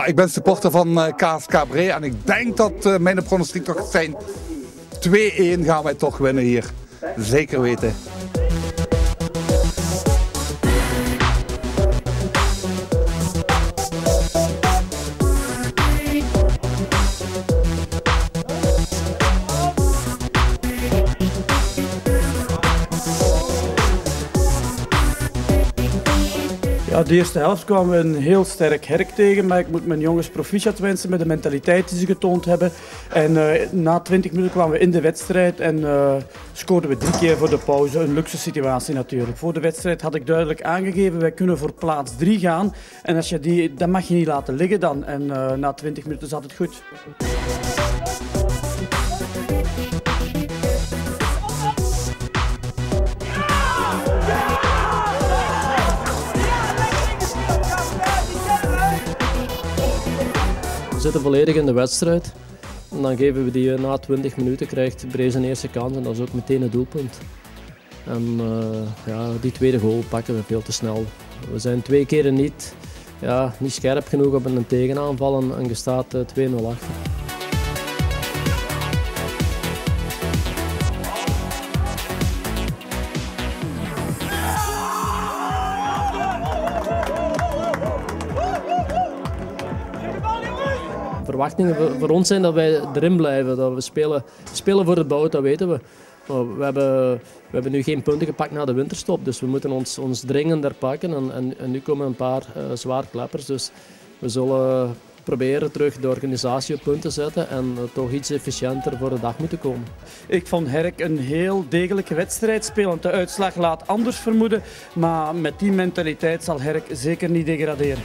Ik ben supporter van KSK Bree en ik denk dat mijn pronostiek toch zijn 2-1 gaan wij toch winnen hier. Zeker weten. Ja, de eerste helft kwamen we een heel sterk Herk tegen, maar ik moet mijn jongens proficiat wensen met de mentaliteit die ze getoond hebben. En na 20 minuten kwamen we in de wedstrijd en scoorden we 3 keer voor de pauze. Een luxe situatie natuurlijk. Voor de wedstrijd had ik duidelijk aangegeven, wij kunnen voor plaats 3 gaan. En als je dat mag je niet laten liggen dan. En na 20 minuten zat het goed. We zitten volledig in de wedstrijd. En dan geven we die na 20 minuten, krijgt Bree zijn eerste kans en dat is ook meteen het doelpunt. En ja, die tweede goal pakken we veel te snel. We zijn 2 keren niet scherp genoeg op een tegenaanval en je staat 2-0 achter. Verwachtingen voor ons zijn dat wij erin blijven, dat we spelen voor het behoud, dat weten we. Maar we hebben nu geen punten gepakt na de winterstop, dus we moeten ons dringender pakken en nu komen een paar zwaar kleppers. Dus we zullen proberen terug de organisatie op punt te zetten en toch iets efficiënter voor de dag moeten komen. Ik vond Herk een heel degelijke wedstrijd spelen. De uitslag laat anders vermoeden, maar met die mentaliteit zal Herk zeker niet degraderen.